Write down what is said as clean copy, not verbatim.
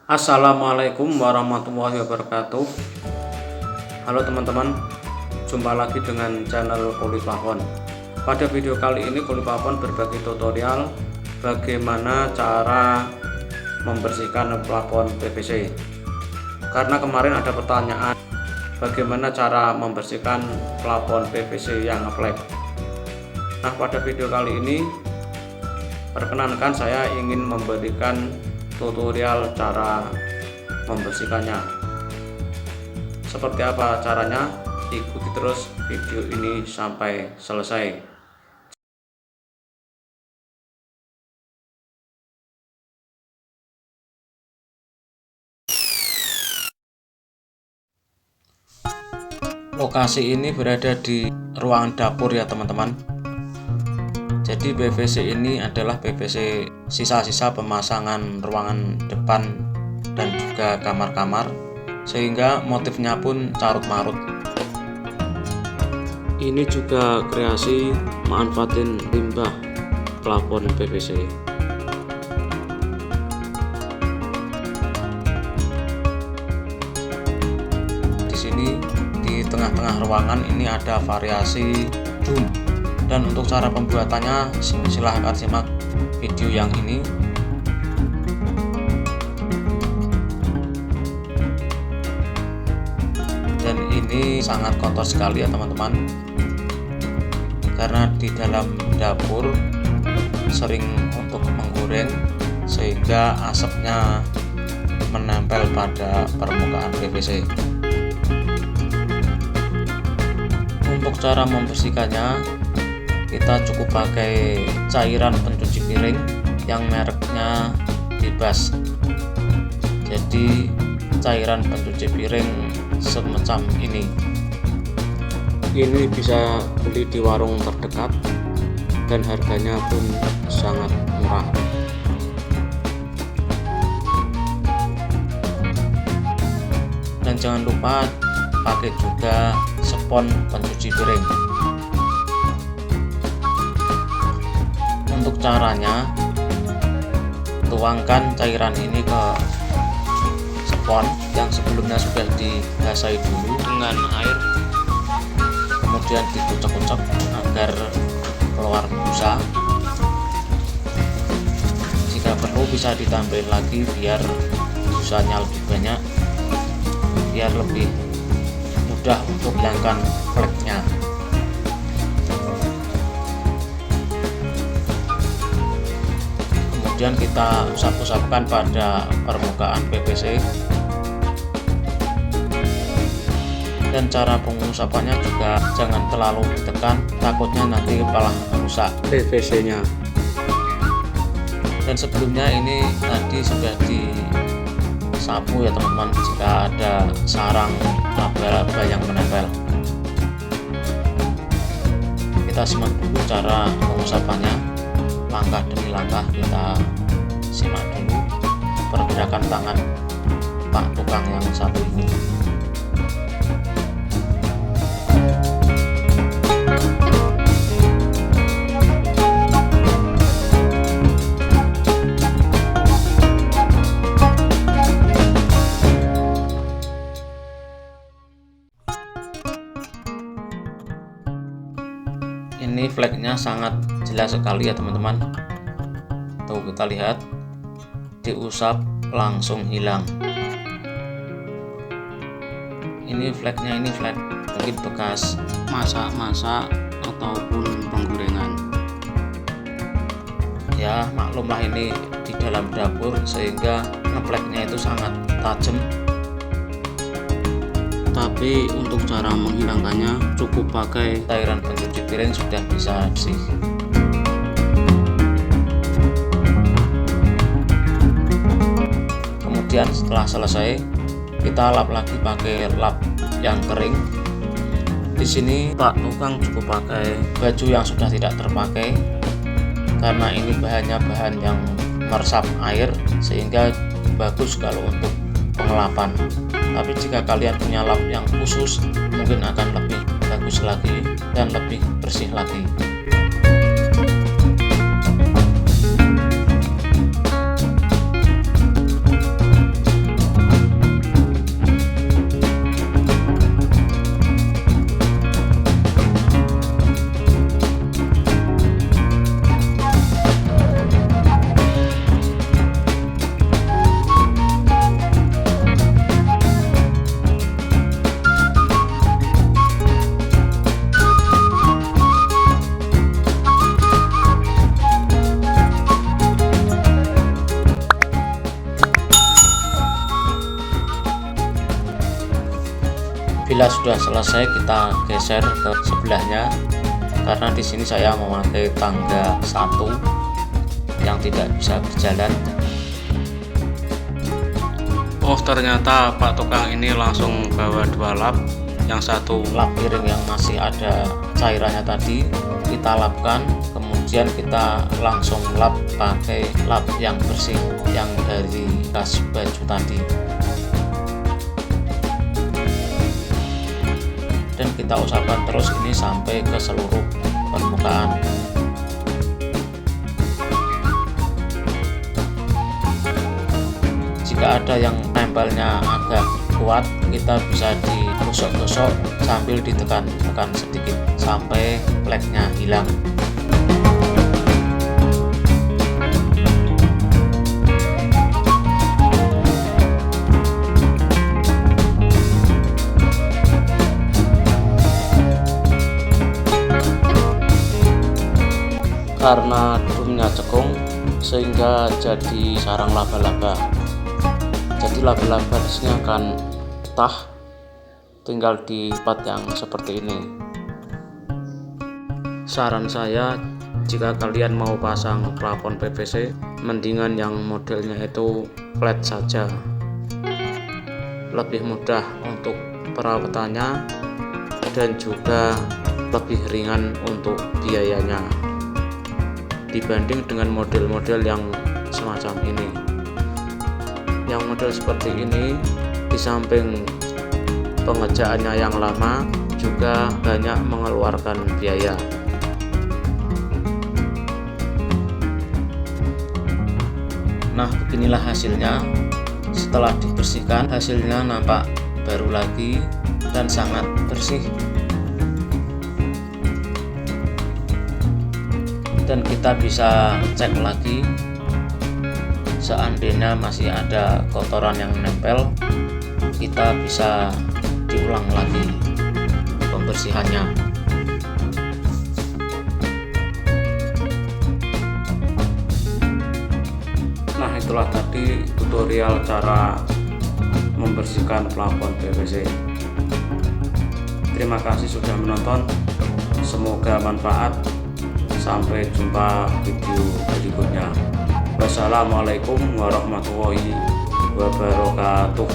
Assalamualaikum warahmatullahi wabarakatuh. Halo teman-teman, jumpa lagi dengan channel Kulit Plafon. Pada video kali ini Kulit Plafon berbagi tutorial bagaimana cara membersihkan plafon PVC. Karena kemarin ada pertanyaan bagaimana cara membersihkan plafon PVC yang ngeplek. Nah, pada video kali ini perkenankan saya ingin memberikan tutorial cara membersihkannya. Seperti apa caranya? Ikuti terus video ini sampai selesai. Lokasi ini berada di ruangan dapur ya teman-teman. Jadi PVC ini adalah PVC sisa-sisa pemasangan ruangan depan dan juga kamar-kamar, sehingga motifnya pun carut-marut. Ini juga kreasi manfaatin limbah plafon PVC. Di sini di tengah-tengah ruangan ini ada variasi dum. Dan untuk cara pembuatannya silahkan simak video yang ini. Dan ini sangat kotor sekali ya teman-teman, karena di dalam dapur sering untuk menggoreng sehingga asapnya menempel pada permukaan PVC. Untuk cara membersihkannya, kita cukup pakai cairan pencuci piring yang mereknya Bebas. Jadi cairan pencuci piring semacam ini bisa beli di warung terdekat dan harganya pun sangat murah. Dan jangan lupa pakai juga spons pencuci piring. Untuk caranya, tuangkan cairan ini ke spons yang sebelumnya sudah dibasahi dulu dengan air, kemudian dikucek-kucek agar keluar busa. Jika perlu bisa ditambahin lagi biar busanya lebih banyak, biar lebih mudah untuk hilangkan fleknya. Kemudian kita usap-usapkan pada permukaan PVC. Dan cara pengusapannya juga jangan terlalu ditekan, takutnya nanti malah rusak PVC-nya. Dan sebelumnya ini tadi sudah disapu ya teman-teman, jika ada sarang laba-laba yang menempel. Kita simak dulu cara pengusapannya. Langkah demi langkah kita simak dulu pergerakan tangan Pak tukang yang satu ini. Ini fleknya sangat jelas sekali ya teman-teman. Tuh kita lihat, diusap langsung hilang. Ini fleknya, ini flek mungkin bekas masak-masak ataupun penggorengan. Ya maklumlah ini di dalam dapur sehingga ngefleknya itu sangat tajam. Tapi untuk cara menghilangkannya cukup pakai cairan pencuci piring sudah bisa bersih. Kemudian setelah selesai kita lap lagi pakai lap yang kering. Di sini Pak tukang cukup pakai baju yang sudah tidak terpakai karena ini bahannya bahan yang meresap air sehingga bagus kalau untuk pengelapan. Tapi jika kalian punya lap yang khusus mungkin akan lebih bagus lagi dan lebih bersih lagi. Bila sudah selesai, kita geser ke sebelahnya, karena di sini saya memakai tangga 1 yang tidak bisa berjalan. Oh, ternyata Pak tukang ini langsung bawa 2 lap. Yang satu lap piring yang masih ada cairannya tadi kita lapkan, kemudian kita langsung lap pakai lap yang bersih yang dari kas baju tadi, dan kita usapkan terus ini sampai ke seluruh permukaan. Jika ada yang nempelnya agak kuat, kita bisa digosok-gosok sambil ditekan-tekan sedikit sampai fleknya hilang. Karena drumnya cekung sehingga jadi sarang laba-laba. Jadi laba-laba disini akan betah tinggal di tempat yang seperti ini. Saran saya, jika kalian mau pasang plafon PVC, mendingan yang modelnya itu flat saja, lebih mudah untuk perawatannya dan juga lebih ringan untuk biayanya dibanding dengan model-model yang semacam ini. Yang model seperti ini, di samping pengerjaannya yang lama, juga banyak mengeluarkan biaya. Nah, beginilah hasilnya. Setelah dibersihkan, hasilnya nampak baru lagi dan sangat bersih. Dan kita bisa cek lagi, seandainya masih ada kotoran yang nempel, kita bisa diulang lagi pembersihannya. Nah, itulah tadi tutorial cara membersihkan plafon PVC. Terima kasih sudah menonton, semoga manfaat. Sampai jumpa video berikutnya. Wassalamualaikum warahmatullahi wabarakatuh.